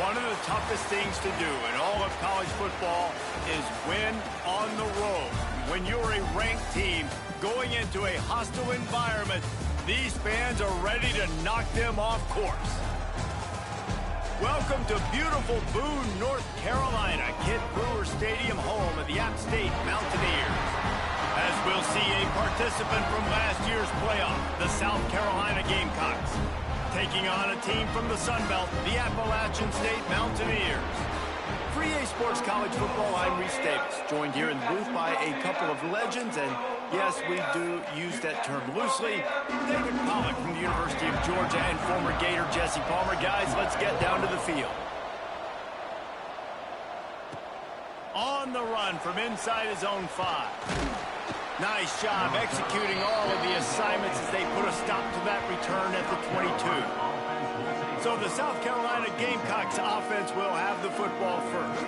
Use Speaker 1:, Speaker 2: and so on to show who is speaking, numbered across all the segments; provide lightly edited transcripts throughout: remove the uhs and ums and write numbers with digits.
Speaker 1: One of the toughest things to do in all of college football is win on the road. When you're a ranked team going into a hostile environment, these fans are ready to knock them off course. Welcome to beautiful Boone, North Carolina, Kid Brewer Stadium, home of the App State Mountaineers. As we'll see a participant from last year's playoff, the South Carolina Gamecocks, taking on a team from the Sun Belt, the Appalachian State Mountaineers. For EA Sports College Football, I'm Reese Davis, joined here in the booth by a couple of legends, and yes, we do use that term loosely. David Pollack from the University of Georgia and former Gator Jesse Palmer. Guys, let's get down to the field. On the run from inside his own 5. Nice job executing all of the assignments as they put a stop to that return at the 22. So the South Carolina Gamecocks offense will have the football first.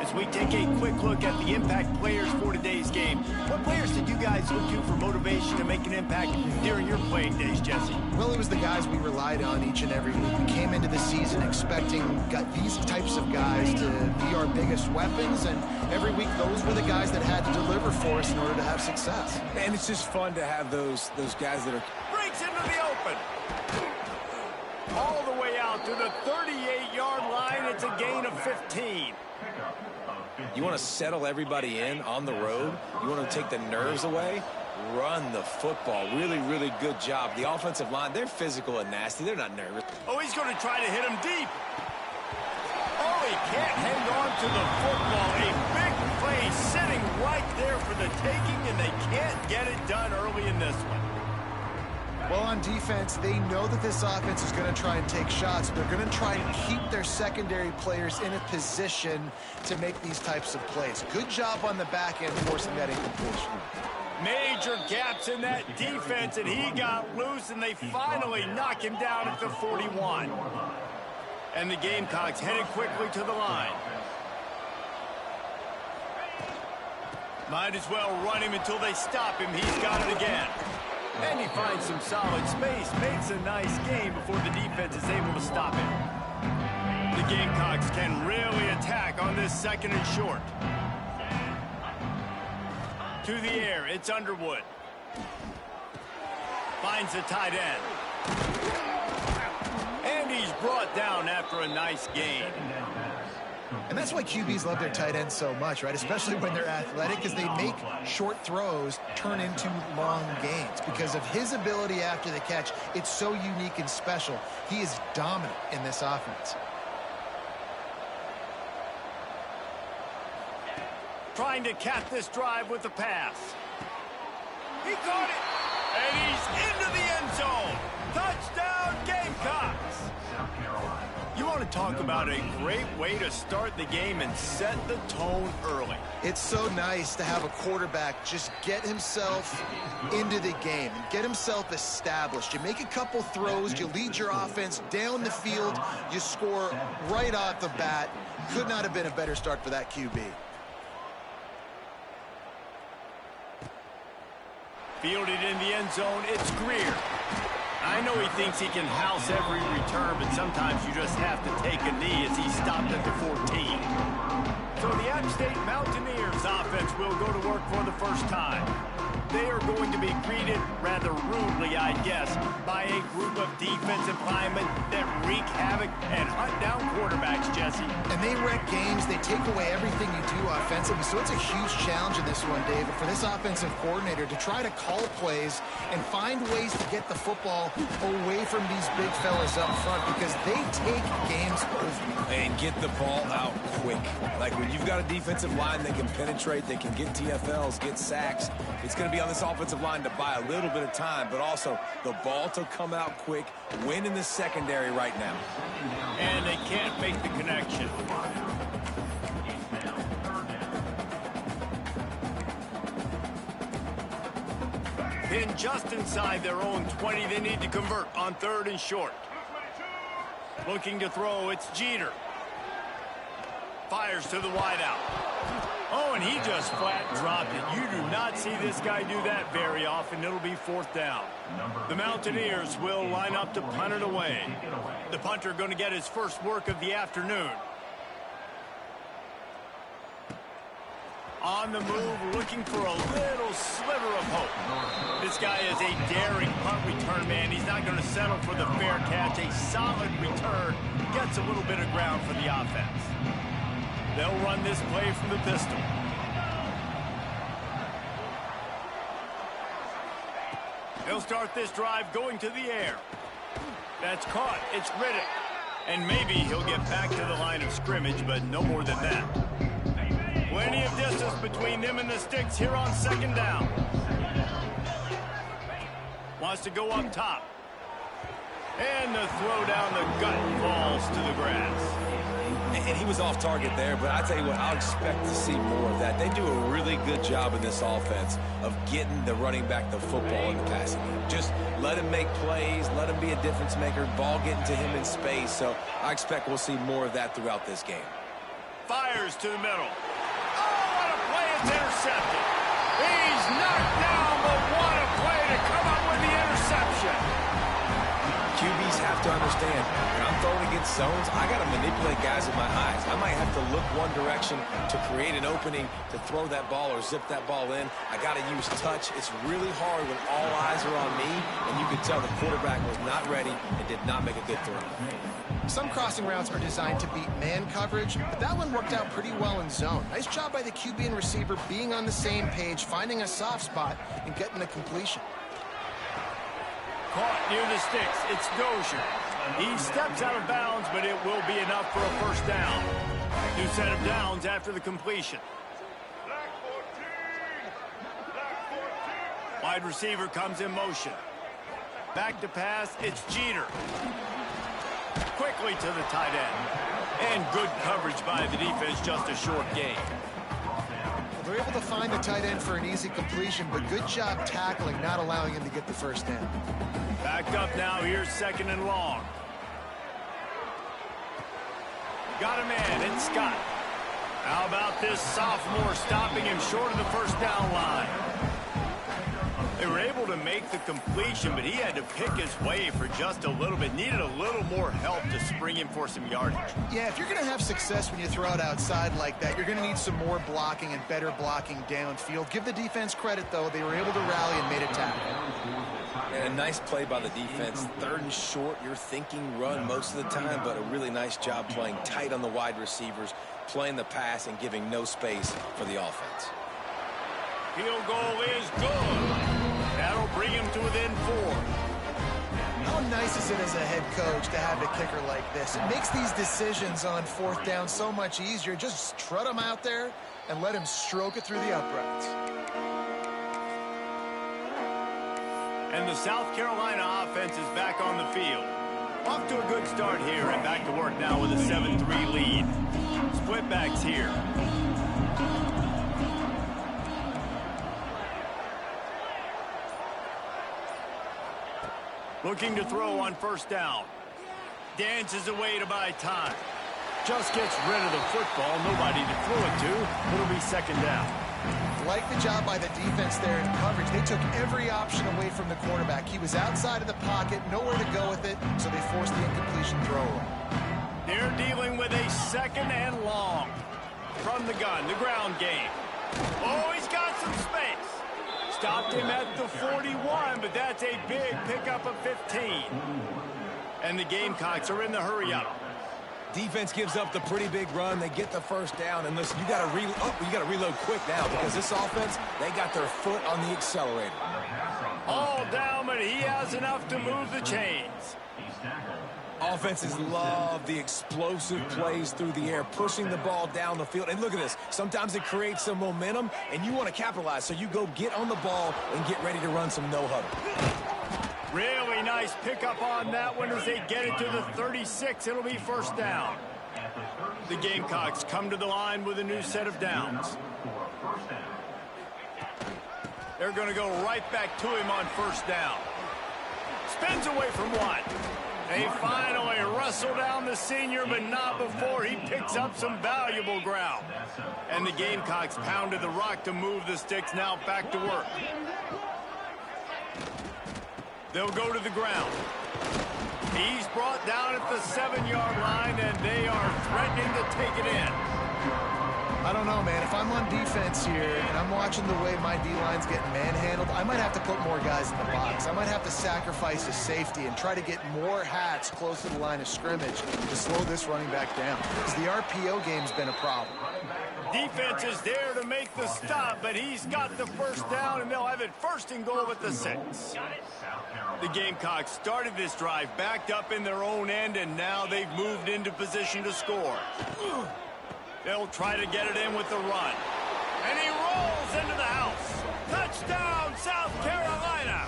Speaker 1: As we take a quick look at the impact players for today's game, what players did you guys look to for motivation to make an impact during your playing days, Jesse?
Speaker 2: Well, it was the guys we relied on each and every week. We came into the season expecting these types of guys to be our biggest weapons, and every week those were the guys that had to deliver for us in order to have success.
Speaker 3: And it's just fun to have those guys that are...
Speaker 1: Breaks into the open. All the way out to the 38-yard line. It's a gain of 15.
Speaker 3: You want to settle everybody in on the road? You want to take the nerves away? Run the football. Really, really good job. The offensive line, they're physical and nasty. They're not nervous.
Speaker 1: Oh, he's going to try to hit him deep. Oh, he can't hang on to the football. A big play sitting right there for the taking, and they can't get it done early in this one.
Speaker 2: Well, on defense, they know that this offense is going to try and take shots. They're going to try and keep their secondary players in a position to make these types of plays. Good job on the back end forcing that incompletion.
Speaker 1: Major gaps in that defense, and he got loose, and they finally knock him down at the 41. And the Gamecocks headed quickly to the line. Might as well run him until they stop him. He's got it again. And he finds some solid space, makes a nice gain before the defense is able to stop him. The Gamecocks can really attack on this second and short. To the air, it's Underwood. Finds the tight end. And he's brought down after a nice gain.
Speaker 2: And that's why QBs love their tight ends so much, right? Especially when they're athletic, because they make short throws turn into long gains. Because of his ability after the catch, it's so unique and special. He is dominant in this offense.
Speaker 1: Trying to cap this drive with the pass. He caught it, and he's into the end zone. Touchdown, Gamecocks! You want to talk about a great way to start the game and set the tone early.
Speaker 2: It's so nice to have a quarterback just get himself into the game and get himself established. You make a couple throws, you lead your offense down the field, you score right off the bat. Could not have been a better start for that QB.
Speaker 1: Fielded in the end zone, it's Greer. I know he thinks he can house every return, but sometimes you just have to take a knee as he stopped at the 14. So the App State Mountaineers offense will go to work for the first time. They are going to be greeted rather rudely, I guess, by a group of defensive linemen that wreak havoc and hunt down quarterbacks, Jesse.
Speaker 2: And they wreck games. They take away everything you do offensively. So it's a huge challenge in this one, David, for this offensive coordinator to try to call plays and find ways to get the football away from these big fellas up front, because they take games over.
Speaker 3: And get the ball out quick. Like when you've got a defensive line that can penetrate, they can get TFLs, get sacks, it's going to be on this offensive line to buy a little bit of time, but also the ball to come out quick, win in the secondary right now.
Speaker 1: And they can't make the connection. Then just inside their own 20, they need to convert on 3rd and short. Looking to throw, it's Jeter. Fires to the wideout. Oh, and he just flat dropped it. You do not see this guy do that very often. It'll be 4th down. The Mountaineers will line up to punt it away. The punter going to get his first work of the afternoon. On the move, looking for a little sliver of hope. This guy is a daring punt return man. He's not going to settle for the fair catch. A solid return gets a little bit of ground for the offense. They'll run this play from the pistol. He'll start this drive going to the air. That's caught. It's Riddick. And maybe he'll get back to the line of scrimmage, but no more than that. Plenty of distance between them and the sticks here on 2nd down. Wants to go up top. And the throw down the gut falls to the grass.
Speaker 3: And he was off target there, but I tell you what, I'll expect to see more of that. They do a really good job in this offense of getting the running back the football in the passing game. Just let him make plays, let him be a difference maker, ball getting to him in space. So I expect we'll see more of that throughout this game.
Speaker 1: Fires to the middle. Oh, what a play. It's intercepted. He's knocked down, but what a play to come up with the interception.
Speaker 3: QBs have to understand, when I'm throwing against zones, I got to manipulate guys with my eyes. I might have to look one direction to create an opening to throw that ball or zip that ball in. I got to use touch. It's really hard when all eyes are on me, and you can tell the quarterback was not ready and did not make a good throw.
Speaker 2: Some crossing routes are designed to beat man coverage, but that one worked out pretty well in zone. Nice job by the QB and receiver being on the same page, finding a soft spot, and getting the completion.
Speaker 1: Caught near the sticks. It's Dozier. He steps out of bounds, but it will be enough for a 1st down. New set of downs after the completion. Wide receiver comes in motion. Back to pass. It's Jeter. Quickly to the tight end. And good coverage by the defense, just a short gain.
Speaker 2: They're able to find the tight end for an easy completion, but good job tackling, not allowing him to get the 1st down.
Speaker 1: Backed up now. Here's 2nd and long. Got a man. It's Scott. How about this sophomore stopping him short of the 1st down line? They were able to make the completion, but he had to pick his way for just a little bit. Needed a little more help to spring him for some yardage.
Speaker 2: Yeah, if you're going to have success when you throw it outside like that, you're going to need some more blocking and better blocking downfield. Give the defense credit, though. They were able to rally and made a tackle.
Speaker 3: And a nice play by the defense. 3rd and short, you're thinking run most of the time, but a really nice job playing tight on the wide receivers, playing the pass and giving no space for the offense.
Speaker 1: Field goal is good. That'll bring him to within 4.
Speaker 2: How nice is it as a head coach to have a kicker like this? It makes these decisions on 4th down so much easier. Just trot him out there and let him stroke it through the uprights.
Speaker 1: And the South Carolina offense is back on the field. Off to a good start here and back to work now with a 7-3 lead. Split backs here. Looking to throw on 1st down. Dances away to buy time. Just gets rid of the football. Nobody to throw it to. It'll be 2nd down.
Speaker 2: Like the job by the defense there in coverage. They took every option away from the quarterback. He was outside of the pocket, nowhere to go with it, so they forced the incompletion throw away.
Speaker 1: They're dealing with a 2nd and long. From the gun, the ground game. Oh, he's got some space. Stopped him at the 41, but that's a big pickup of 15. And the Gamecocks are in the hurry-up.
Speaker 3: Defense gives up the pretty big run. They get the 1st down. And listen, you got to reload quick now because this offense, they got their foot on the accelerator.
Speaker 1: All down, but he has enough to move the chains.
Speaker 3: Offenses love the explosive plays through the air, pushing the ball down the field. And look at this. Sometimes it creates some momentum, and you want to capitalize. So you go get on the ball and get ready to run some no-huddle.
Speaker 1: Really nice pickup on that one as they get it to the 36. It'll be 1st down. The Gamecocks come to the line with a new set of downs. They're going to go right back to him on 1st down. Spins away from one. They finally wrestle down the senior, but not before he picks up some valuable ground. And the Gamecocks pounded the rock to move the sticks, now back to work. They'll go to the ground. He's brought down at the 7-yard line, and they are threatening to take it in.
Speaker 2: I don't know, man. If I'm on defense here and I'm watching the way my D-line's getting manhandled, I might have to put more guys in the box. I might have to sacrifice a safety and try to get more hats close to the line of scrimmage to slow this running back down, because the RPO game's been a problem.
Speaker 1: Defense is there to make the stop, but he's got the first down, and they'll have it 1st and goal at the 6. The Gamecocks started this drive backed up in their own end, and now they've moved into position to score. They'll try to get it in with the run. And he rolls into the house. Touchdown, South Carolina!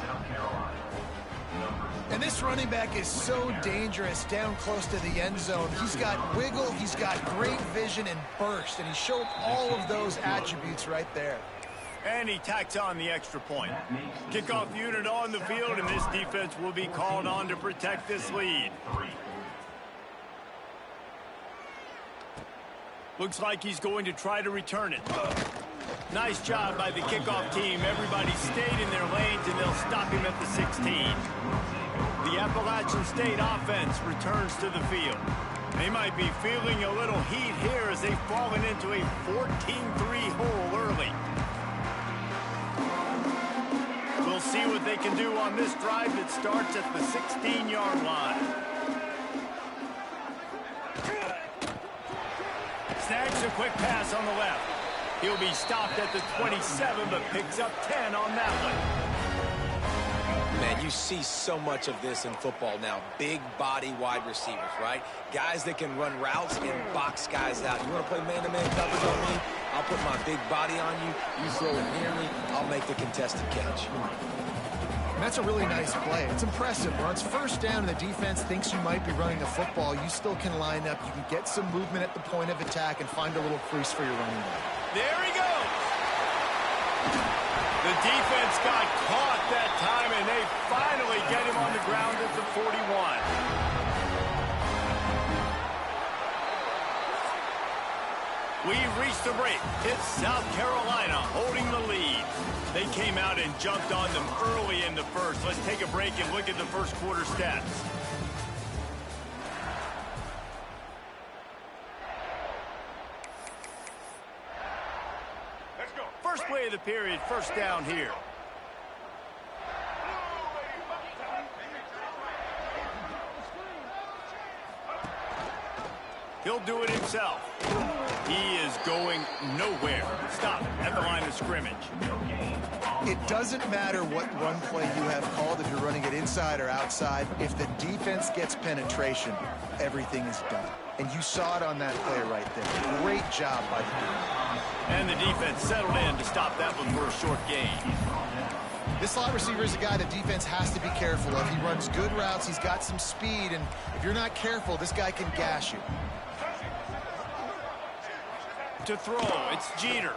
Speaker 2: And this running back is so dangerous down close to the end zone. He's got wiggle, he's got great vision and burst, and he showed all of those attributes right there.
Speaker 1: And he tacks on the extra point. Kickoff unit on the field, and this defense will be called on to protect this lead. Looks like he's going to try to return it. Nice job by the kickoff team. Everybody stayed in their lanes, and they'll stop him at the 16. The Appalachian State offense returns to the field. They might be feeling a little heat here as they've fallen into a 14-3 hole early. We'll see what they can do on this drive that starts at the 16-yard line. Snags a quick pass on the left. He'll be stopped at the 27, but picks up 10 on that one.
Speaker 3: Man, you see so much of this in football now. Big body wide receivers, right? Guys that can run routes and box guys out. You want to play man-to-man coverage on me? I'll put my big body on you. You throw it near me, I'll make the contested catch.
Speaker 2: And that's a really nice play. It's impressive. Once 1st down and the defense thinks you might be running the football, you still can line up. You can get some movement at the point of attack and find a little crease for your running back.
Speaker 1: There he goes. The defense got caught that time, and they finally get him on the ground at the 41. We've reached the break. It's South Carolina holding the lead. They came out and jumped on them early in the first. Let's take a break and look at the first quarter stats. Let's go. First play of the period, 1st down here. He'll do it himself. He is going nowhere. Stop at the line of scrimmage.
Speaker 2: It doesn't matter what run play you have called, if you're running it inside or outside. If the defense gets penetration, everything is done. And you saw it on that play right there. Great job by the defense.
Speaker 1: And the defense settled in to stop that one for a short gain.
Speaker 2: This slot receiver is a guy the defense has to be careful of. He runs good routes. He's got some speed. And if you're not careful, this guy can gash you.
Speaker 1: To throw, it's Jeter.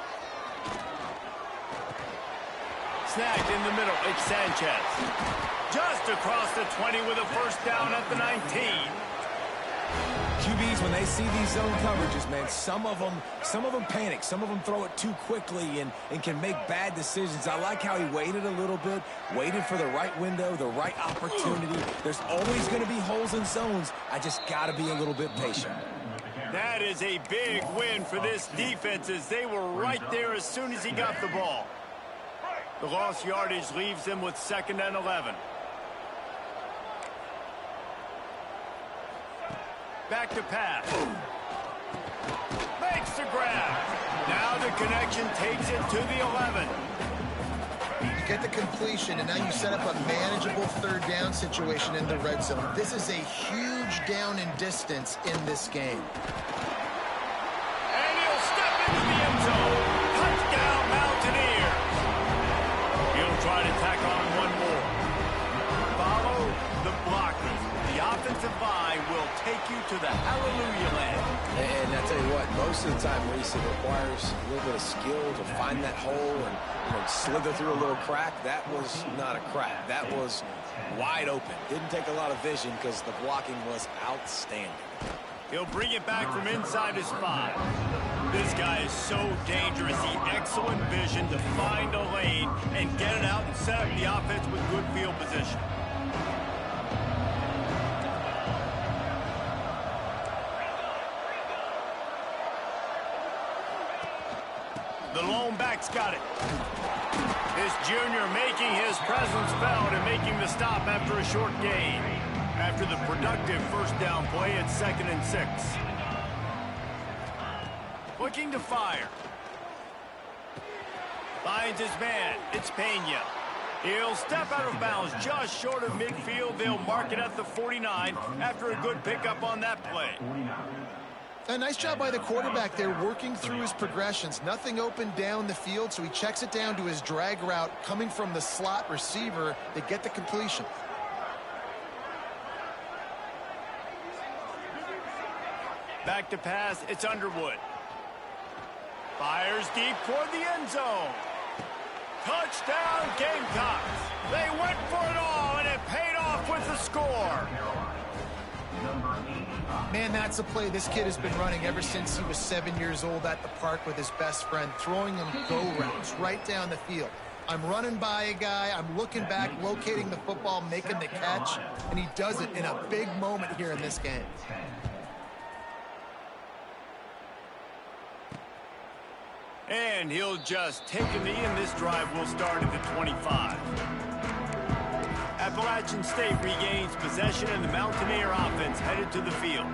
Speaker 1: Snagged in the middle, it's Sanchez. Just across the 20 with a 1st down at the 19.
Speaker 3: QBs, when they see these zone coverages, man, some of them panic. Some of them throw it too quickly and can make bad decisions. I like how he waited a little bit, waited for the right window, the right opportunity. There's always going to be holes in zones. I just got to be a little bit patient.
Speaker 1: That is a big win for this defense, as they were right there as soon as he got the ball. The lost yardage leaves them with 2nd and 11. Back to pass. Makes the grab. Now the connection takes it to the 11.
Speaker 2: You get the completion, and now you set up a manageable 3rd down situation in the red zone. This is a huge down in distance in this game.
Speaker 1: And he'll step into the end zone. Touchdown, Mountaineers. He'll try to tack on one more. Follow the blockers. The offensive line will take you to the hallelujah land.
Speaker 3: And I tell you what, most of the time, Reese, it requires a little bit of skill to find that hole and slither through a little crack. That was not a crack. That was wide open. Didn't take a lot of vision because the blocking was outstanding.
Speaker 1: He'll bring it back from inside his 5. This guy is so dangerous. He excellent vision to find a lane and get it out and set up the offense with good field position. The lone back's got it. This junior making his presence felt and making the stop after a short gain. After the productive first down play, it's 2nd and 6. Looking to fire. Finds his man. It's Pena. He'll step out of bounds just short of midfield. They'll mark it at the 49 after a good pickup on that play.
Speaker 2: A nice job by the quarterback there, working through his progressions. Nothing open down the field, so he checks it down to his drag route coming from the slot receiver. They get the completion.
Speaker 1: Back to pass, it's Underwood. Fires deep toward the end zone. Touchdown, Gamecocks. They went for it all, and it paid off with the score.
Speaker 2: Man, that's a play this kid has been running ever since he was 7 years old at the park with his best friend, throwing him go routes right down the field. I'm running by a guy, I'm looking back, locating the football, making the catch, and he does it in a big moment here in this game.
Speaker 1: And he'll just take a knee, and this drive will start at the 25. Appalachian State regains possession, and the Mountaineer offense headed to the field.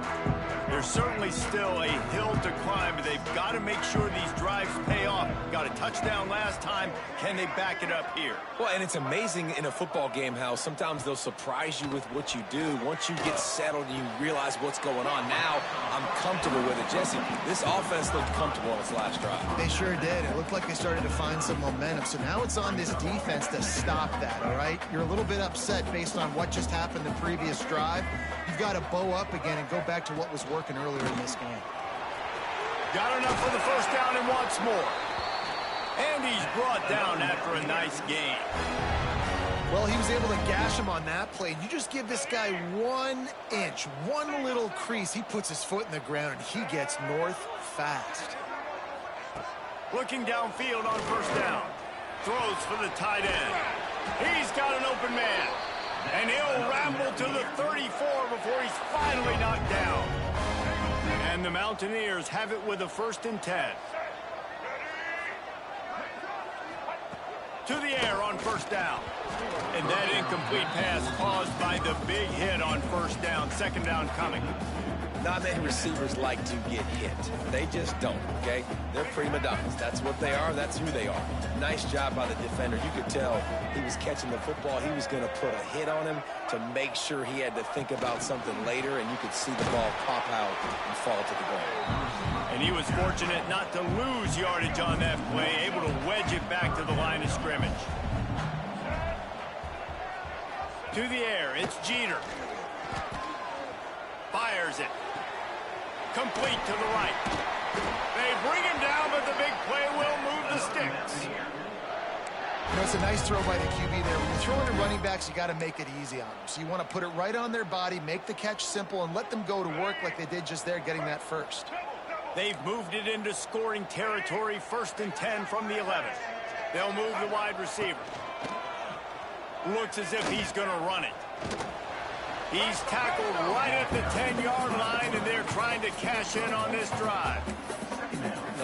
Speaker 1: There's certainly still a hill to climb, but they've got to make sure these drives pay off. Got a touchdown last time. Can they back it up here?
Speaker 3: Well, and it's amazing in a football game how sometimes they'll surprise you with what you do. Once you get settled and you realize what's going on, now I'm comfortable with it. Jesse, this offense looked comfortable on its last drive.
Speaker 2: They sure did. It looked like they started to find some momentum. So now it's on this defense to stop that, all right? You're a little bit upset based on what just happened the previous drive. You've got to bow up again and go back to what was working earlier in this game.
Speaker 1: Got enough for the first down and wants more. And he's brought down after a nice gain.
Speaker 2: Well, he was able to gash him on that play. You just give this guy 1 inch, one little crease. He puts his foot in the ground, and he gets north fast.
Speaker 1: Looking downfield on first down. Throws for the tight end. He's got an open man. And he'll ramble to the 34 before he's finally knocked down. And the Mountaineers have it with a 1st and 10. To the air on first down. And that incomplete pass caused by the big hit on first down. 2nd down coming.
Speaker 3: Not many receivers like to get hit. They just don't, okay? They're prima donnas. That's what they are. That's who they are. Nice job by the defender. You could tell he was catching the football. He was going to put a hit on him to make sure he had to think about something later, and you could see the ball pop out and fall to the ground.
Speaker 1: And he was fortunate not to lose yardage on that play, able to wedge it back to the line of scrimmage. To the air, it's Jeter. Fires it. Complete to the right. They bring him down, but the big play will move the sticks.
Speaker 2: You know, it's a nice throw by the QB there. When you're throwing to running backs, you got to make it easy on them. So you want to put it right on their body, make the catch simple, and let them go to work like they did just there, getting that first.
Speaker 1: They've moved it into scoring territory, 1st and 10 from the 11. They'll move the wide receiver. Looks as if he's going to run it. He's tackled right at the 10-yard line, and they're trying to cash in on this drive.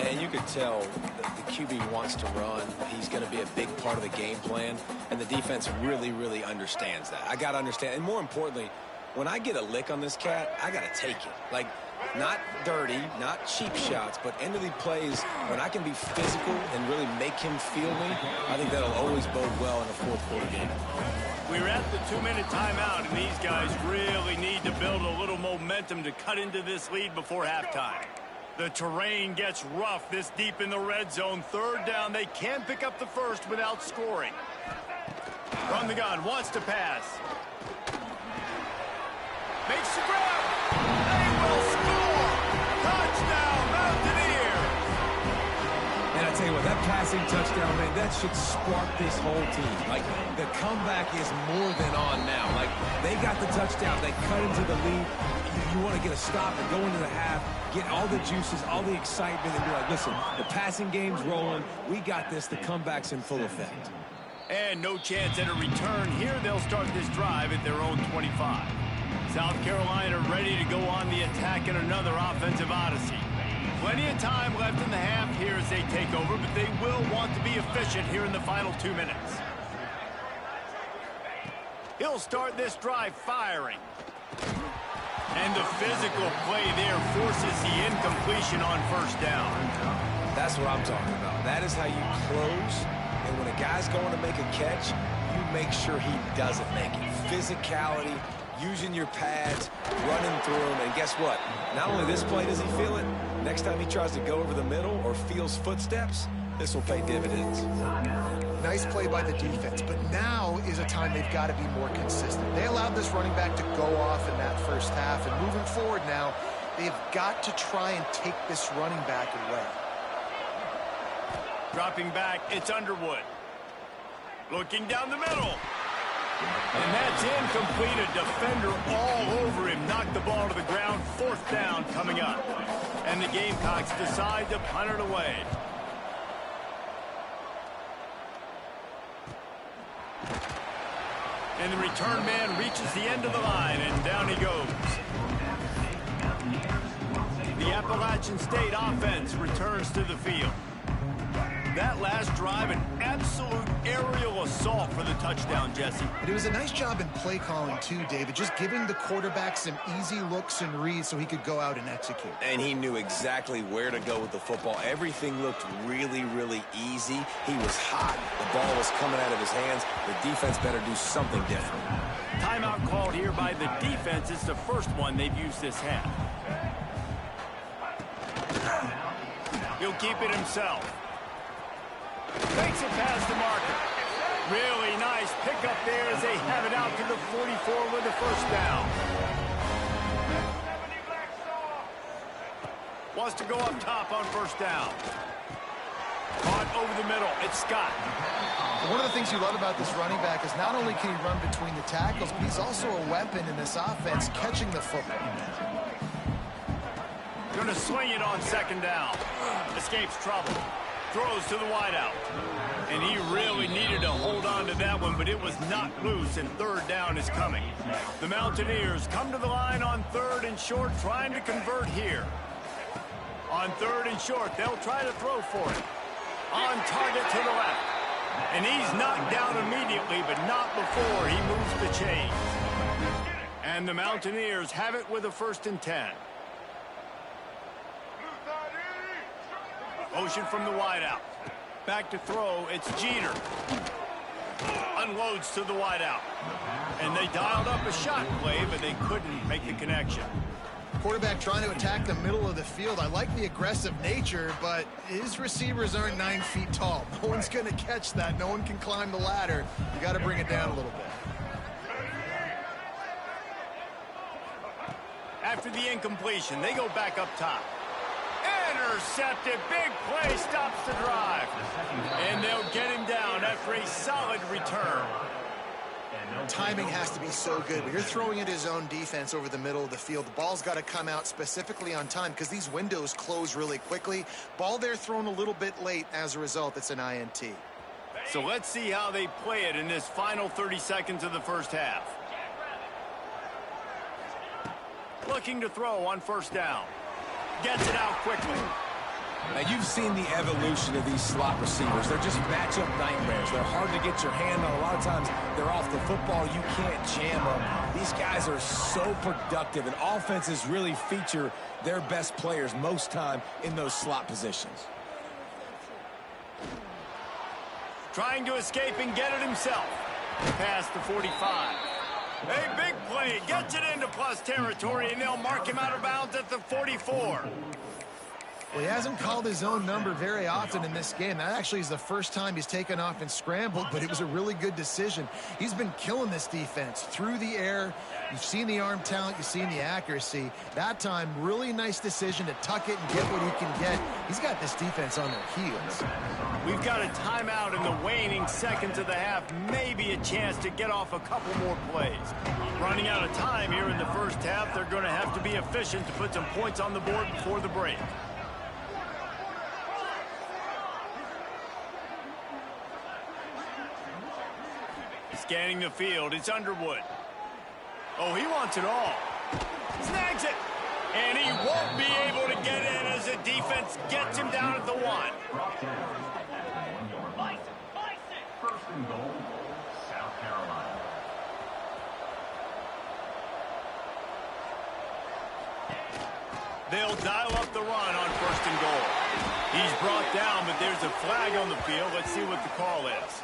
Speaker 3: And you could tell the QB wants to run. He's going to be a big part of the game plan, and the defense really, really understands that. I got to understand, and more importantly, when I get a lick on this cat, I got to take it. Like, not dirty, not cheap shots, but end of the plays, when I can be physical and really make him feel me, I think that'll always bode well in a fourth-quarter game.
Speaker 1: We're at the 2-minute timeout, and these guys really need to build a little momentum to cut into this lead before halftime. The terrain gets rough this deep in the red zone. 3rd down, they can't pick up the first without scoring. From the gun, wants to pass. Makes the grab. They will score. Touchdown,
Speaker 3: tell you what, that passing touchdown, man, that should spark this whole team. Like, the comeback is more than on now. Like, they got the touchdown. They cut into the lead. You want to get a stop and go into the half, get all the juices, all the excitement, and be like, listen, the passing game's rolling. We got this. The comeback's in full effect.
Speaker 1: And no chance at a return here. They'll start this drive at their own 25. South Carolina ready to go on the attack in another offensive odyssey. Plenty of time left in the half here as they take over, but they will want to be efficient here in the final 2 minutes. He'll start this drive firing. And the physical play there forces the incompletion on first down.
Speaker 3: That's what I'm talking about. That is how you close. And when a guy's going to make a catch, you make sure he doesn't make it. Physicality, using your pads, running through them. And guess what? Not only this play does he feel it, next time he tries to go over the middle or feels footsteps, this will pay dividends.
Speaker 2: Nice play by the defense, but now is a time they've got to be more consistent. They allowed this running back to go off in that first half, and moving forward now, they've got to try and take this running back away.
Speaker 1: Dropping back, it's Underwood. Looking down the middle. And that's incomplete. A defender all over him. Knocked the ball to the ground. Fourth down coming up. And the Gamecocks decide to punt it away. And the return man reaches the end of the line, and down he goes. The Appalachian State offense returns to the field. That last drive, an absolute aerial assault for the touchdown, Jesse.
Speaker 2: But it was a nice job in play calling too, David, just giving the quarterback some easy looks and reads so he could go out and execute.
Speaker 3: And he knew exactly where to go with the football. Everything looked really, really easy. He was hot. The ball was coming out of his hands. The defense better do something different.
Speaker 1: Timeout called here by the defense. It's the first one they've used this half. He'll keep it himself. Takes it past the marker. Really nice pickup there as they have it out to the 44 with the first down. Wants to go up top on first down. Caught over the middle. It's Scott.
Speaker 2: One of the things you love about this running back is not only can he run between the tackles, but he's also a weapon in this offense catching the football.
Speaker 1: Going to swing it on second down. Escapes trouble. Throws to the wideout. And he really needed to hold on to that one, but it was not loose, and third down is coming. The Mountaineers come to the line on third and short, trying to convert here. On third and short, they'll try to throw for it. On target to the left. And he's knocked down immediately, but not before he moves the chains. And the Mountaineers have it with a 1st and 10. Motion from the wideout. Back to throw, it's Jeter. Unloads to the wideout. And they dialed up a shot play, but they couldn't make the connection.
Speaker 2: Quarterback trying to attack the middle of the field. I like the aggressive nature, but his receivers aren't 9 feet tall. No one's going to catch that. No one can climb the ladder. You got to bring it down a little bit.
Speaker 1: After the incompletion, they go back up top. Intercepted. Big play stops the drive. And they'll get him down after a solid return.
Speaker 2: Timing has to be so good. When you're throwing at his own defense over the middle of the field, the ball's got to come out specifically on time because these windows close really quickly. Ball there thrown a little bit late. As a result, it's an INT.
Speaker 1: So let's see how they play it in this final 30 seconds of the first half. Looking to throw on first down. Gets it out quickly.
Speaker 3: Now, you've seen the evolution of these slot receivers. They're just matchup nightmares. They're hard to get your hand on. A lot of times, they're off the football. You can't jam them. These guys are so productive, and offenses really feature their best players most time in those slot positions.
Speaker 1: Trying to escape and get it himself. Past the 45. A big play. Gets it into plus territory, and they'll mark him out of bounds at the 44.
Speaker 2: Well, he hasn't called his own number very often in this game. That actually is the first time he's taken off and scrambled, but it was a really good decision. He's been killing this defense through the air. You've seen the arm talent, you've seen the accuracy. That time, really nice decision to tuck it and get what he can get. He's got this defense on their heels.
Speaker 1: We've got a timeout in the waning seconds of the half. Maybe a chance to get off a couple more plays. Running out of time here in the first half, they're going to have to be efficient to put some points on the board before the break. Scanning the field, it's Underwood. Oh, he wants it all. Snags it. And he won't be able to get in as the defense gets him down at the 1.
Speaker 4: First and goal, South Carolina.
Speaker 1: They'll dial up the run on first and goal. He's brought down, but there's a flag on the field. Let's see what the call is.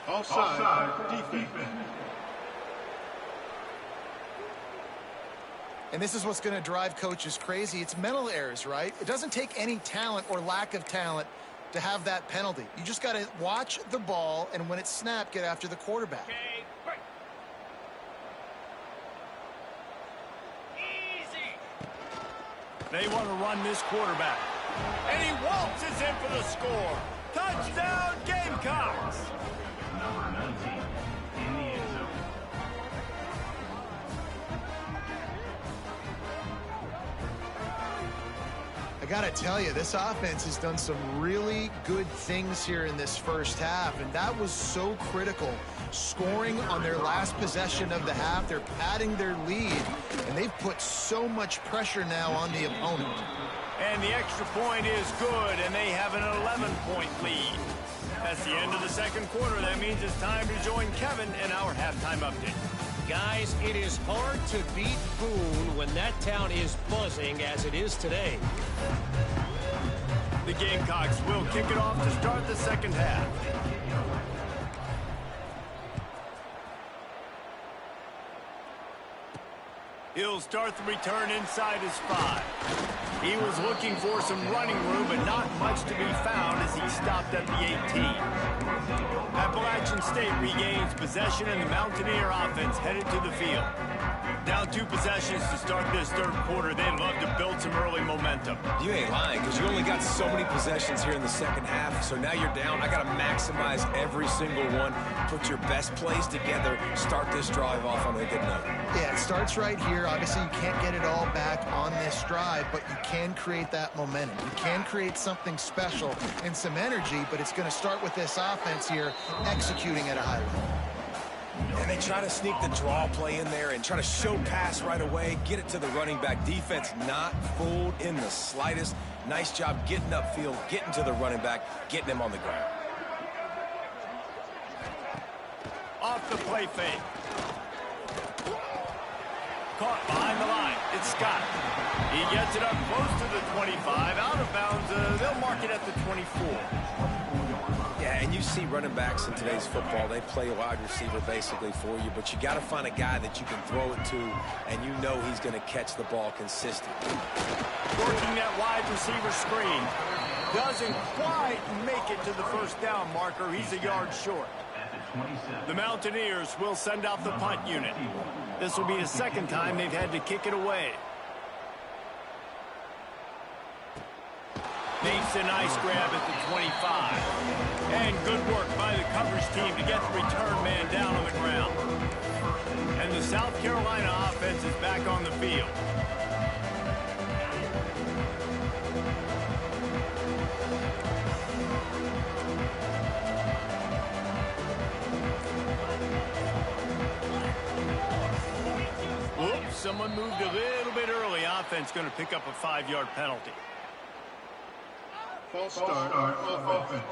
Speaker 4: Offside, defense.
Speaker 2: And this is what's going to drive coaches crazy. It's mental errors, right? It doesn't take any talent or lack of talent to have that penalty. You just got to watch the ball, and when it's snapped, get after the quarterback.
Speaker 1: Okay, break. Easy. They want to run this quarterback. And he waltzes in for the score. Touchdown, Gamecocks.
Speaker 4: Number 19 in the end zone.
Speaker 2: I got to tell you, this offense has done some really good things here in this first half, and that was so critical. Scoring on their last possession of the half, they're padding their lead, and they've put so much pressure now on the opponent.
Speaker 1: And the extra point is good, and they have an 11-point lead. That's the end of the second quarter. That means it's time to join Kevin in our halftime update.
Speaker 5: Guys, it is hard to beat Boone when that town is buzzing as it is today.
Speaker 1: The Gamecocks will kick it off to start the second half. He'll start the return inside his 5. He was looking for some running room, but not much to be found as he stopped at the 18. Appalachian State regains possession, and the Mountaineer offense headed to the field. Down 2 possessions to start this third quarter. They'd love to build some early momentum.
Speaker 3: You ain't lying, because you only got so many possessions here in the second half, so now you're down. I got to maximize every single one, put your best plays together, start this drive off on a good note.
Speaker 2: Yeah, it starts right here. Obviously, you can't get it all back on this drive, but you can create that momentum. You can create something special and some energy, but it's going to start with this offense here executing at a high level.
Speaker 3: And they try to sneak the draw play in there and try to show pass right away, get it to the running back. Defense not fooled in the slightest. Nice job getting upfield, getting to the running back, getting him on the ground.
Speaker 1: Off the play fake. Caught behind the line. It's Scott. He gets it up close to the 25. Out of bounds. They'll mark it at the 24.
Speaker 3: Yeah, and you see running backs in today's football, they play a wide receiver basically for you, but you got to find a guy that you can throw it to, and you know he's going to catch the ball consistently.
Speaker 1: Working that wide receiver screen. Doesn't quite make it to the first down marker. He's a yard short. The Mountaineers will send out the punt unit. This will be the second time they've had to kick it away. Makes a nice grab at the 25. And good work by the coverage team to get the return man down on the ground. And the South Carolina offense is back on the field. Oops, someone moved a little bit early. Offense going to pick up a 5-yard penalty.
Speaker 4: False start on offense.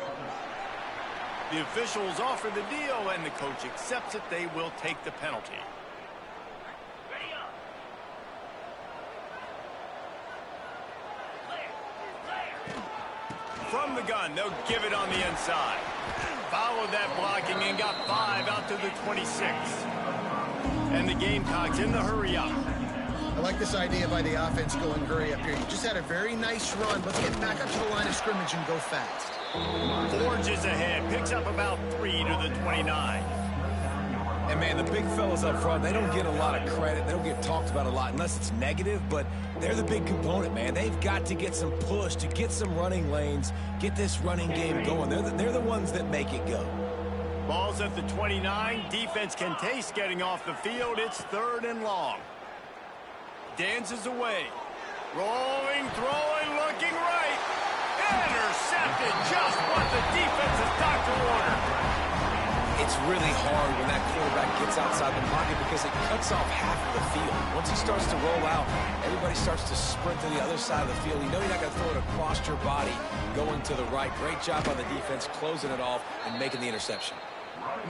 Speaker 1: The officials offer the deal, and the coach accepts it. They will take the penalty. From the gun, they'll give it on the inside. Followed that blocking and got 5 out to the 26. And the Gamecocks in the hurry up.
Speaker 2: I like this idea by the offense going hurry up here. You just had a very nice run. Let's get back up to the line of scrimmage and go fast.
Speaker 1: Forges ahead, picks up about 3 to the 29.
Speaker 3: And, man, the big fellas up front, they don't get a lot of credit. They don't get talked about a lot unless it's negative, but they're the big component, man. They've got to get some push, to get some running lanes, get this running game going. They're the ones that make it go.
Speaker 1: Ball's at the 29. Defense can taste getting off the field. It's 3rd and long. Dances away. Rolling, throwing, looking right. Intercepted, just what the defense has doctor ordered.
Speaker 3: It's really hard when that quarterback gets outside the pocket because it cuts off half of the field. Once he starts to roll out, everybody starts to sprint to the other side of the field. You know you're not going to throw it across your body going to the right. Great job by the defense closing it off and making the interception.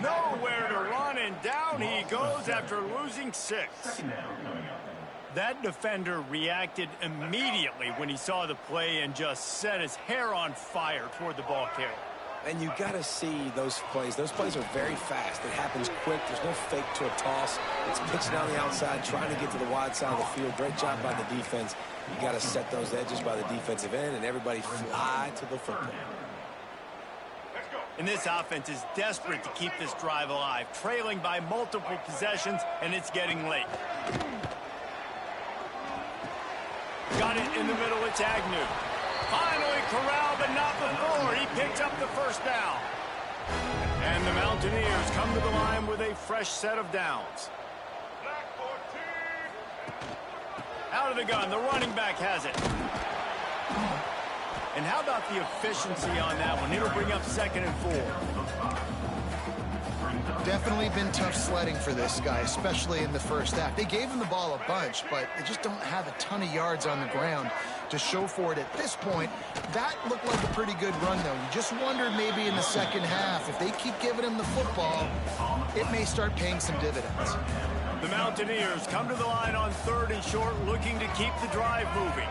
Speaker 1: Nowhere to run, and down he goes after losing 6. That defender reacted immediately when he saw the play and just set his hair on fire toward the ball carrier.
Speaker 3: And you got to see those plays. Those plays are very fast. It happens quick. There's no fake to a toss. It's pitched down the outside, trying to get to the wide side of the field. Great job by the defense. You got to set those edges by the defensive end, and everybody fly to the football.
Speaker 1: And this offense is desperate to keep this drive alive, trailing by multiple possessions, and it's getting late. Got it in the middle. It's Agnew. Finally corralled, but not before. He picks up the first down. And the Mountaineers come to the line with a fresh set of downs. Out of the gun, the running back has it. And how about the efficiency on that one? It'll bring up 2nd and 4.
Speaker 2: Definitely been tough sledding for this guy, especially in the first half. They gave him the ball a bunch, but they just don't have a ton of yards on the ground to show for it at this point. That looked like a pretty good run, though. You just wondered maybe in the second half, if they keep giving him the football, it may start paying some dividends.
Speaker 1: The Mountaineers come to the line on 3rd and short, looking to keep the drive moving.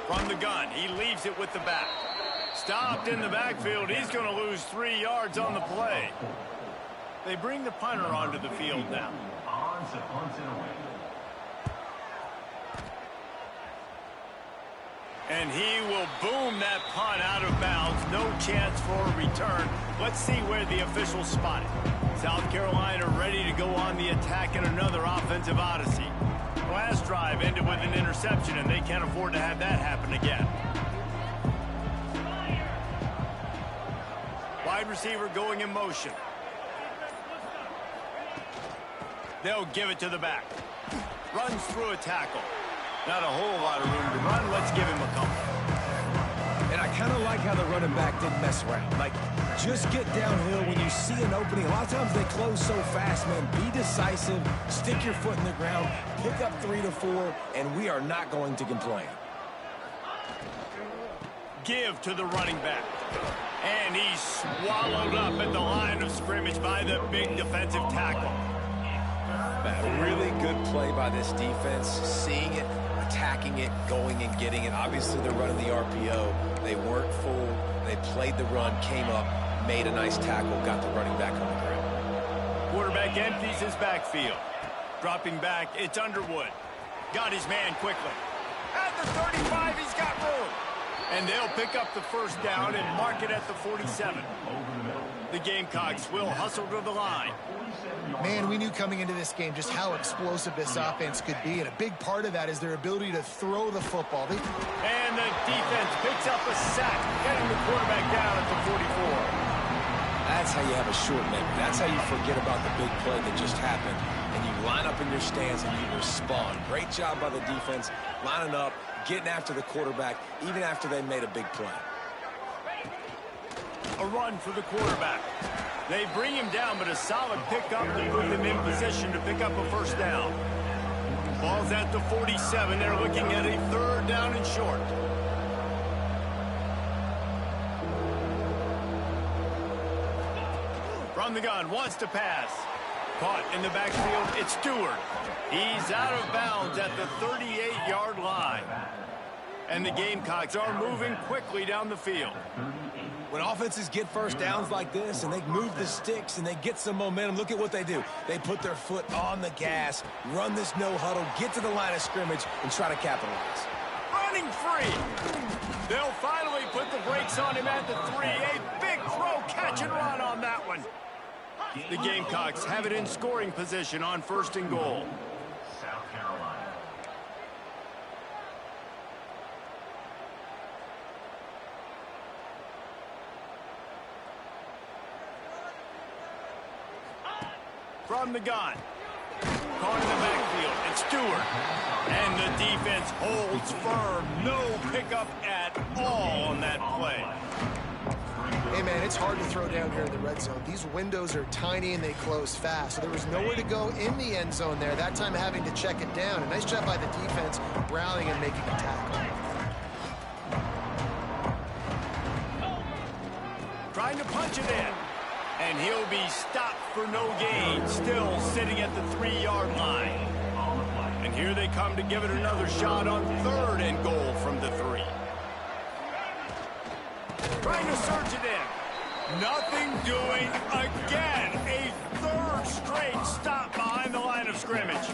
Speaker 1: From the gun, he leaves it with the back. Stopped in the backfield. He's going to lose 3 yards on the play. They bring the punter onto the field now. And he will boom that punt out of bounds. No chance for a return. Let's see where the officials spot it. South Carolina ready to go on the attack in another offensive odyssey. Last drive ended with an interception, and they can't afford to have that happen again. Wide receiver going in motion. They'll give it to the back. Runs through a tackle. Not a whole lot of room to run. Let's give him a couple.
Speaker 3: And I kind of like how the running back didn't mess around. Like, just get downhill when you see an opening. A lot of times they close so fast, man. Be decisive. Stick your foot in the ground. Pick up 3 to 4, and we are not going to complain.
Speaker 1: Give to the running back. And he's swallowed up at the line of scrimmage by the big defensive tackle.
Speaker 3: A really good play by this defense, seeing it, attacking it, going and getting it. Obviously, they're running the RPO. They weren't fooled. They played the run, came up, made a nice tackle, got the running back on the ground.
Speaker 1: Quarterback empties his backfield. Dropping back, it's Underwood. Got his man quickly. At the 35, he's got room. And they'll pick up the first down and mark it at the 47. The Gamecocks will hustle to the line.
Speaker 2: Man, we knew coming into this game just how explosive this offense could be, and a big part of that is their ability to throw the football.
Speaker 1: And the defense picks up a sack, getting the quarterback down at the 44.
Speaker 3: That's how you have a short memory. That's how you forget about the big play that just happened, and you line up in your stance and you respond. Great job by the defense, lining up, getting after the quarterback, even after they made a big play.
Speaker 1: A run for the quarterback. They bring him down, but a solid pickup to put them in position to pick up a first down. Ball's at the 47. They're looking at a 3rd down and short. From the gun, wants to pass. Caught in the backfield, it's Stewart. He's out of bounds at the 38-yard line. And the Gamecocks are moving quickly down the field.
Speaker 3: When offenses get first downs like this and they move the sticks and they get some momentum, look at what they do. They put their foot on the gas, run this no huddle, get to the line of scrimmage, and try to capitalize.
Speaker 1: Running free. They'll finally put the brakes on him at the 3. A big throw, catch and run on that one. The Gamecocks have it in scoring position on 1st and goal.
Speaker 4: South Carolina.
Speaker 1: From the gun. Caught in the backfield. It's Stewart. And the defense holds firm. No pickup at all on that play.
Speaker 2: Hey, man, it's hard to throw down here in the red zone. These windows are tiny and they close fast. So there was nowhere to go in the end zone there. That time having to check it down. A nice job by the defense rallying and making a tackle.
Speaker 1: Trying to punch it in. And he'll be stopped for no gain. Still sitting at the 3-yard line. And here they come to give it another shot on 3rd and goal from the 3. Trying to surge it in. Nothing doing again. A 3rd straight stop behind the line of scrimmage.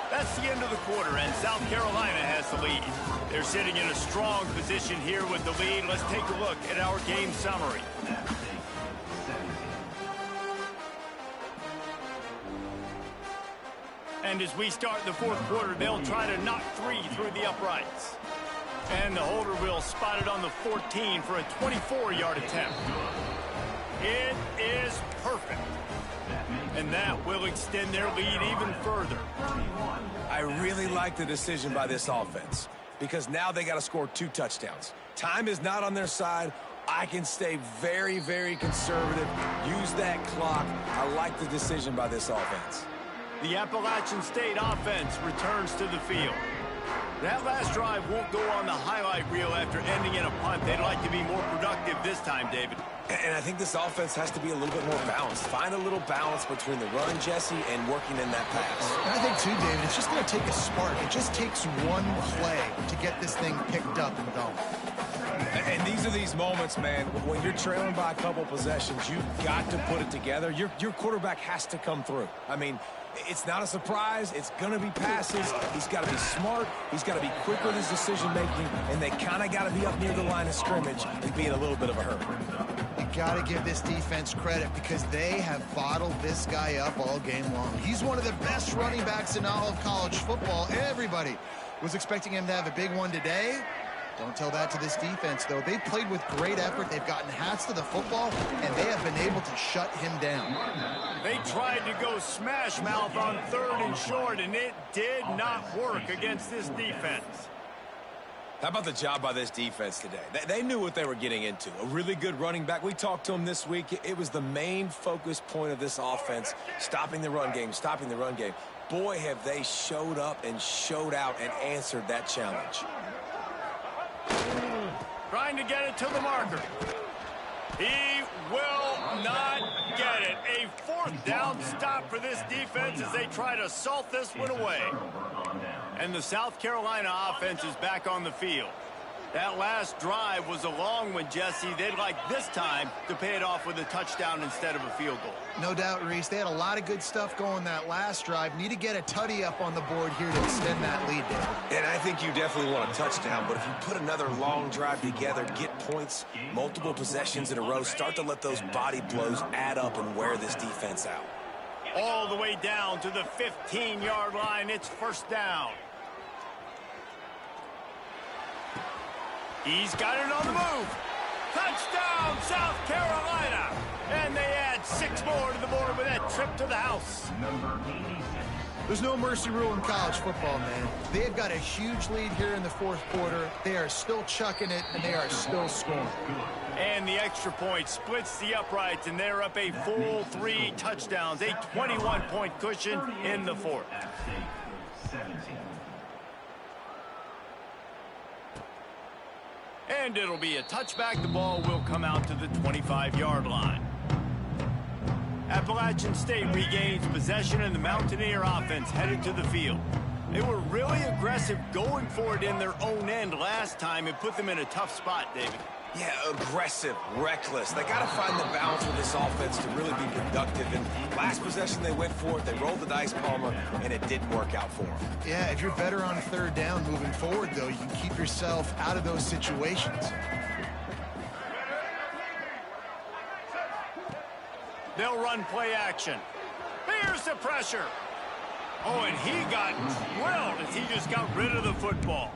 Speaker 1: That's the end of the quarter, and South Carolina has the lead. They're sitting in a strong position here with the lead. Let's take a look at our game summary. And as we start the 4th quarter, they'll try to knock 3 through the uprights. And the holder will spot it on the 14 for a 24-yard attempt. It is perfect. And that will extend their lead even further.
Speaker 3: I really like the decision by this offense because now they got to score 2 touchdowns. Time is not on their side. I can stay very, very conservative, use that clock. I like the decision by this offense.
Speaker 1: The Appalachian State offense returns to the field. That last drive won't go on the highlight reel after ending in a punt. They'd like to be more productive this time, David.
Speaker 3: And I think this offense has to be a little bit more balanced. Find a little balance between the run, Jesse, and working in that pass.
Speaker 2: And I think, too, David, it's just going to take a spark. It just takes one play to get this thing picked up and going.
Speaker 3: And these are these moments, man, when you're trailing by a couple possessions, you've got to put it together. Your quarterback has to come through. I mean, it's not a surprise. It's going to be passes. He's got to be smart. He's got to be quick with his decision-making, and they kind of got to be up near the line of scrimmage and be in a little bit of a hurry.
Speaker 2: You got to give this defense credit because they have bottled this guy up all game long. He's one of the best running backs in all of college football. Everybody was expecting him to have a big one today. Don't tell that to this defense, though. They've played with great effort. They've gotten hats to the football, and they have been able to shut him down.
Speaker 1: They tried to go smash mouth on 3rd and short, and it did not work against this defense.
Speaker 3: How about the job by this defense today? They knew what they were getting into. A really good running back. We talked to him this week. It was the main focus point of this offense, stopping the run game, stopping the run game. Boy, have they showed up and showed out and answered that challenge.
Speaker 1: Trying to get it to the marker. He will not get it. A 4th down stop for this defense as they try to salt this one away. And the South Carolina offense is back on the field. That last drive was a long one, Jesse. They'd like this time to pay it off with a touchdown instead of a field goal.
Speaker 2: No doubt, Reese. They had a lot of good stuff going that last drive. Need to get a tutty up on the board here to extend that lead, David.
Speaker 3: And I think you definitely want a touchdown, but if you put another long drive together, get points, multiple possessions in a row, start to let those body blows add up and wear this defense out.
Speaker 1: All the way down to the 15-yard line. It's 1st down. He's got it on the move. Touchdown, South Carolina. And they add 6 more to the board with that trip to the house.
Speaker 2: There's no mercy rule in college football, man. They've got a huge lead here in the 4th quarter. They are still chucking it, and they are still scoring.
Speaker 1: And the extra point splits the uprights, and they're up a full 3 touchdowns, a 21-point cushion in the 4th. And it'll be a touchback. The ball will come out to the 25-yard line. Appalachian State regains possession, and the Mountaineer offense headed to the field. They were really aggressive going for it in their own end last time and put them in a tough spot, David.
Speaker 3: Yeah, aggressive, reckless. They got to find the balance with this offense to really be productive. And last possession, they went for it. They rolled the dice, Palmer, and it didn't work out for them.
Speaker 2: Yeah, if you're better on third down moving forward, though, you can keep yourself out of those situations.
Speaker 1: They'll run play action. Here's the pressure. Oh, and he got drilled as he just got rid of the football.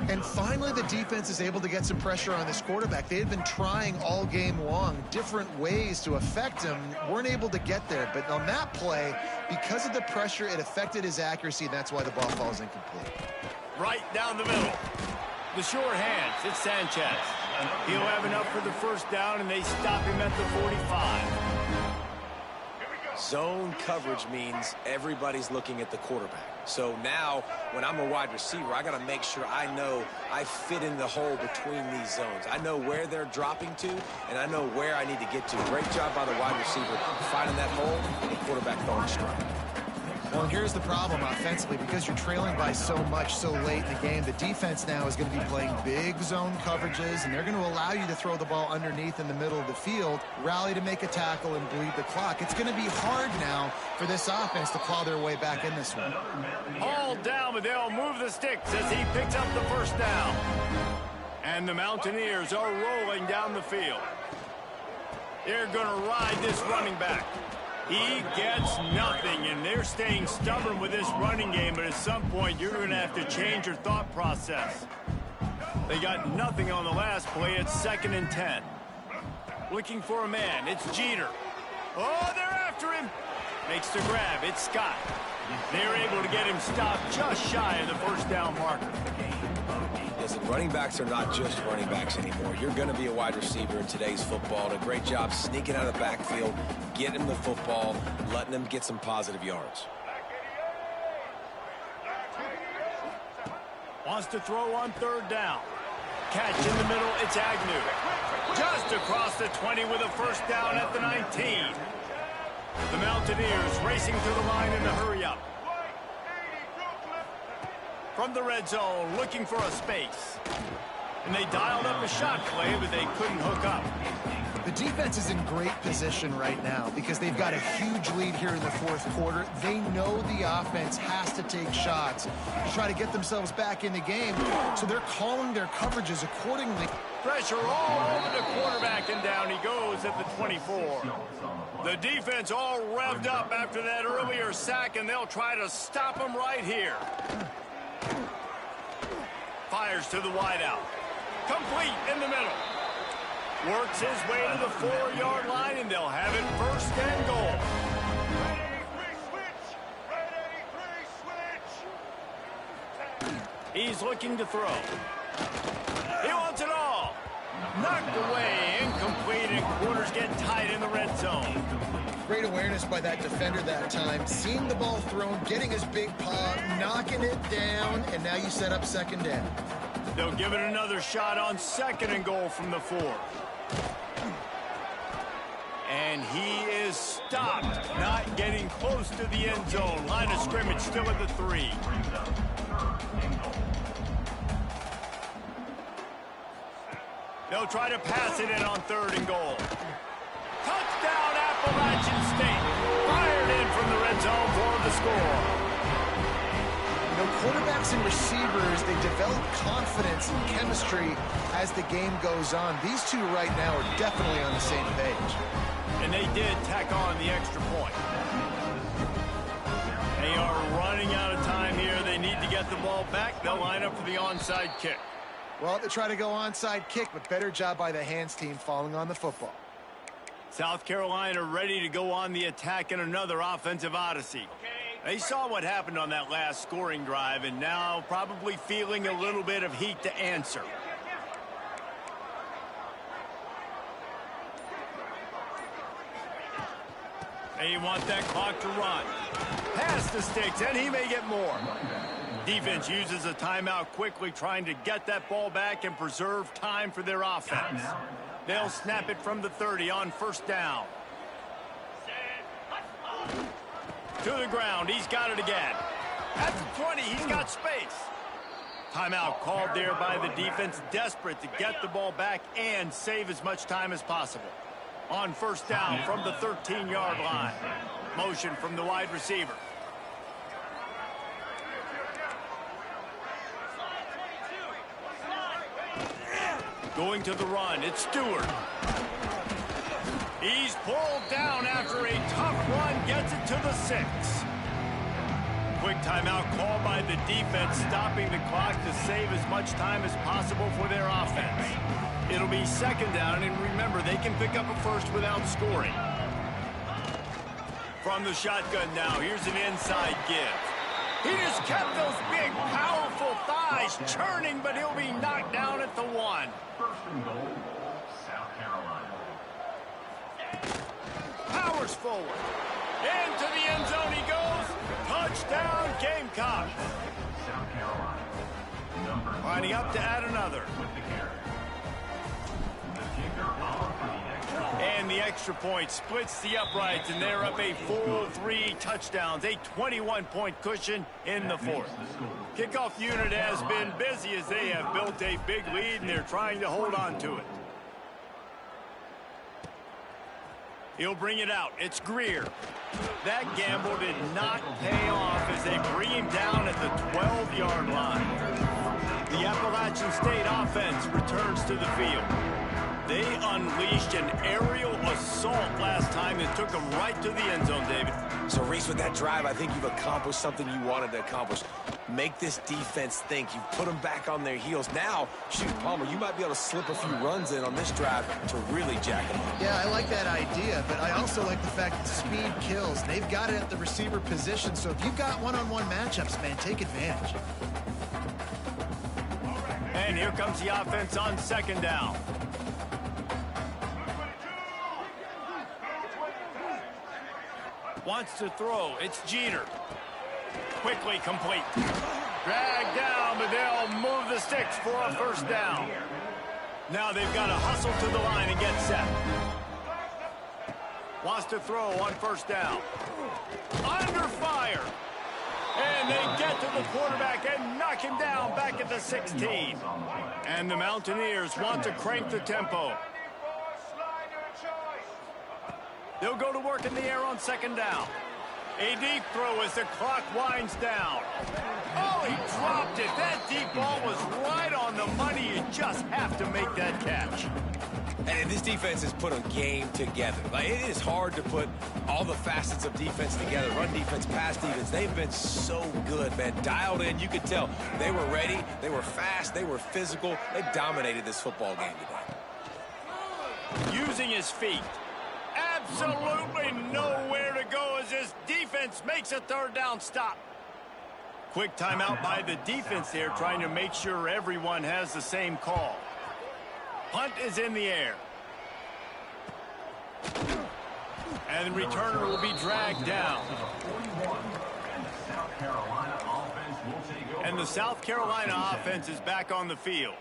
Speaker 2: And finally, the defense is able to get some pressure on this quarterback. They had been trying all game long different ways to affect him, weren't able to get there. But on that play, because of the pressure, it affected his accuracy, and that's why the ball falls incomplete.
Speaker 1: Right down the middle. The sure hands, it's Sanchez. He'll have enough for the first down, and they stop him at the 45.
Speaker 3: Zone coverage means everybody's looking at the quarterback. So now, when I'm a wide receiver, I got to make sure I know I fit in the hole between these zones. I know where they're dropping to, and I know where I need to get to. Great job by the wide receiver finding that hole, and the quarterback throwing strike.
Speaker 2: Well, and here's the problem offensively. Because you're trailing by so much so late in the game, the defense now is going to be playing big zone coverages, and they're going to allow you to throw the ball underneath in the middle of the field, rally to make a tackle, and bleed the clock. It's going to be hard now for this offense to claw their way back in this one.
Speaker 1: All down, but they'll move the sticks as he picks up the first down. And the Mountaineers are rolling down the field. They're going to ride this running back. He gets nothing, and they're staying stubborn with this running game, but at some point you're going to have to change your thought process. They got nothing on the last play. It's 2nd and 10. Looking for a man. It's Jeter. Oh, they're after him. Makes the grab. It's Scott. They're able to get him stopped just shy of the first down marker.
Speaker 3: Listen, running backs are not just running backs anymore. You're going to be a wide receiver in today's football. And a great job sneaking out of the backfield, getting him the football, letting him get some positive yards.
Speaker 1: Wants to throw on 3rd down. Catch in the middle, it's Agnew. Just across the 20 with a first down at the 19. The Mountaineers racing to the line in the hurry-up. From the red zone, looking for a space. And they dialed up a shot play, but they couldn't hook up.
Speaker 2: The defense is in great position right now because they've got a huge lead here in the 4th quarter. They know the offense has to take shots to try to get themselves back in the game, so they're calling their coverages accordingly.
Speaker 1: Pressure all over the quarterback, and down he goes at the 24. The defense all revved up after that earlier sack, and they'll try to stop him right here. Fires to the wideout. Complete in the middle. Works his way to the 4-yard line, and they'll have it 1st and goal. He's looking to throw. He wants it all. Knocked away, incomplete, and quarters get tight in the red zone.
Speaker 2: Great awareness by that defender that time. Seeing the ball thrown, getting his big paw, knocking it down, and now you set up 2nd down.
Speaker 1: They'll give it another shot on 2nd and goal from the 4. And he is stopped, not getting close to the end zone. Line of scrimmage still at the 3. They'll try to pass it in on 3rd and goal. Touchdown, Appalachian State. Fired in from the red zone for the score.
Speaker 2: You know, quarterbacks and receivers, they develop confidence and chemistry as the game goes on. These two right now are definitely on the same page.
Speaker 1: And they did tack on the extra point. They are running out of time here. They need to get the ball back. They'll line up for the onside kick.
Speaker 2: Well, they try to go onside kick, but better job by the hands team falling on the football.
Speaker 1: South Carolina ready to go on the attack in another offensive odyssey. They saw what happened on that last scoring drive, and now probably feeling a little bit of heat to answer. They want that clock to run. Pass the sticks, and he may get more. Defense uses a timeout quickly, trying to get that ball back and preserve time for their offense. They'll snap it from the 30 on first down. To the ground, he's got it again. At the 20, he's got space. Timeout called there by the defense, desperate to get the ball back and save as much time as possible. On first down from the 13-yard line. Motion from the wide receiver. Going to the run, it's Stewart. He's pulled down after a tough run, gets it to the 6. Quick timeout called by the defense, stopping the clock to save as much time as possible for their offense. It'll be second down, and remember, they can pick up a first without scoring. From the shotgun now, here's an inside give. He just kept those big, powerful thighs churning, but he'll be knocked down at the 1.
Speaker 4: First and goal, South Carolina.
Speaker 1: Powers forward. Into the end zone he goes. Touchdown, Gamecocks.
Speaker 4: South Carolina. Number
Speaker 1: Lining up to add another.
Speaker 4: with the carry. The kicker on for the extra point.
Speaker 1: And the extra point splits the uprights, and they're up a full 3 touchdowns, a 21-point cushion in the 4th. Kickoff unit has been busy as they have built a big lead, and they're trying to hold on to it. He'll bring it out. It's Greer. That gamble did not pay off as they bring him down at the 12-yard line. The Appalachian State offense returns to the field. They unleashed an aerial assault last time and took them right to the end zone, David.
Speaker 3: So, Reese, with that drive, I think you've accomplished something you wanted to accomplish. Make this defense think. You've put them back on their heels. Now, shoot, Palmer, you might be able to slip a few runs in on this drive to really jack them up.
Speaker 2: Yeah, I like that idea, but I also like the fact that speed kills. They've got it at the receiver position, so if you've got one-on-one matchups, man, take advantage.
Speaker 1: And here comes the offense on second down. Wants to throw. It's Jeter. Quickly complete. Dragged down, but they'll move the sticks for a first down. Now they've got to hustle to the line and get set. Wants to throw on first down. Under fire. And they get to the quarterback and knock him down back at the 16. And the Mountaineers want to crank the tempo. They'll go to work in the air on second down. A deep throw as the clock winds down. Oh, he dropped it. That deep ball was right on the money. You just have to make that catch.
Speaker 3: And this defense has put a game together. Like, it is hard to put all the facets of defense together. Run defense, pass defense. They've been so good, man. Dialed in. You could tell they were ready. They were fast. They were physical. They dominated this football game today.
Speaker 1: Using his feet. Absolutely nowhere to go as this defense makes a third down stop. Quick timeout by the defense there, trying to make sure everyone has the same call. Punt is in the air. And the returner will be dragged down. And the South Carolina offense is back on the field.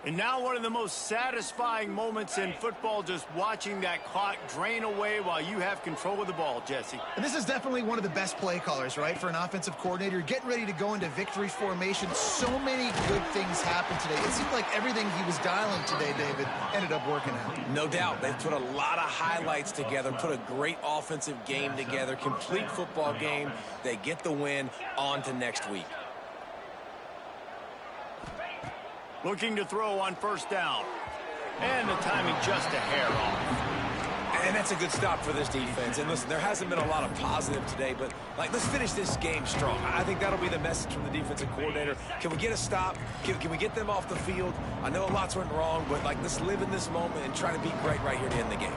Speaker 1: And now one of the most satisfying moments in football, just watching that clock drain away while you have control of the ball, Jesse.
Speaker 2: And this is definitely one of the best play callers, right, for an offensive coordinator. Getting ready to go into victory formation. So many good things happened today. It seemed like everything he was dialing today, David, ended up working out.
Speaker 3: No doubt. They've put a lot of highlights together, put a great offensive game together, complete football game. They get the win. On to next week.
Speaker 1: Looking to throw on first down. And the timing just a hair off.
Speaker 3: And that's a good stop for this defense. And listen, there hasn't been a lot of positive today, but, like, let's finish this game strong. I think that'll be the message from the defensive coordinator. Can we get a stop? Can we get them off the field? I know a lot's went wrong, but, like, let's live in this moment and try to be great right here to end the game.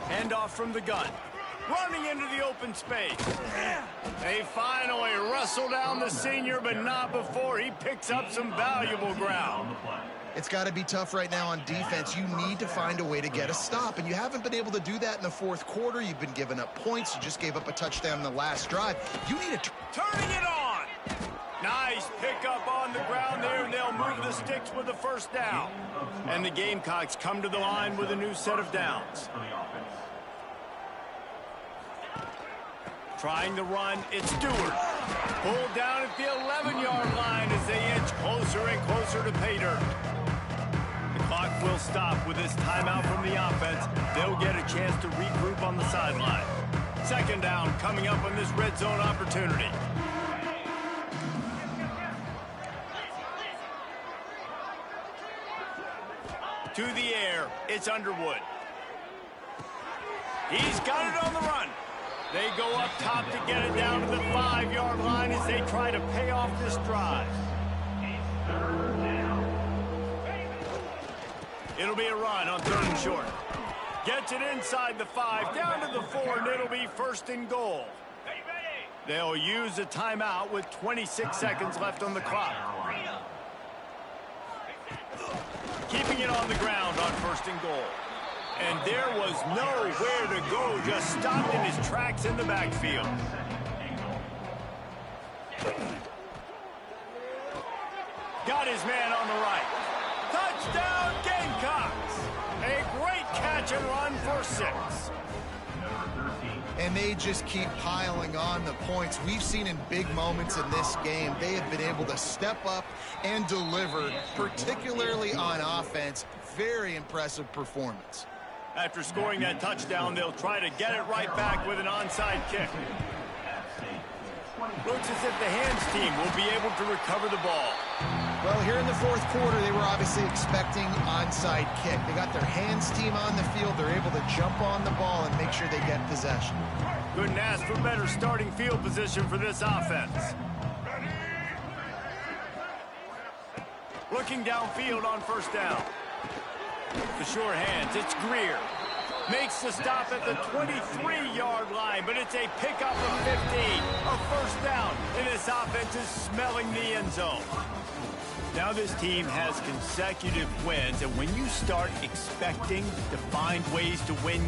Speaker 1: Hand off from the gun. Running into the open space. They finally wrestle down the senior, but not before he picks up some valuable ground.
Speaker 2: It's got to be tough right now on defense. You need to find a way to get a stop, and you haven't been able to do that in the fourth quarter. You've been giving up points. You just gave up a touchdown in the last drive. You need to...
Speaker 1: Turning it on. Nice pickup on the ground there, and they'll move the sticks with the first down. And the Gamecocks come to the line with a new set of downs. Trying to run, it's Stewart. Pulled down at the 11-yard line as they inch closer and closer to pay dirt. The clock will stop with this timeout from the offense. They'll get a chance to regroup on the sideline. Second down coming up on this red zone opportunity. To the air, it's Underwood. He's got it on the run. They go up top to get it down to the 5-yard line as they try to pay off this drive. It'll be a run on 3rd and short. Gets it inside the 5, down to the 4, and it'll be 1st and goal. They'll use a timeout with 26 seconds left on the clock. Keeping it on the ground on 1st and goal. And there was nowhere to go, just stopped in his tracks in the backfield. Got his man on the right. Touchdown, Gamecocks! A great catch and run for 6.
Speaker 2: And they just keep piling on the points. We've seen in big moments in this game, they have been able to step up and deliver, particularly on offense. Very impressive performance.
Speaker 1: After scoring that touchdown, they'll try to get it right back with an onside kick. Looks as if the hands team will be able to recover the ball.
Speaker 2: Well, here in the fourth quarter, they were obviously expecting onside kick. They got their hands team on the field. They're able to jump on the ball and make sure they get possession.
Speaker 1: Couldn't ask for better starting field position for this offense. Looking downfield on 1st down. The short hands, it's Greer. Makes the stop at the 23-yard line, but it's a pickup of 15. A 1st down, and this offense is smelling the end zone. Now this team has consecutive wins, and when you start expecting to find ways to win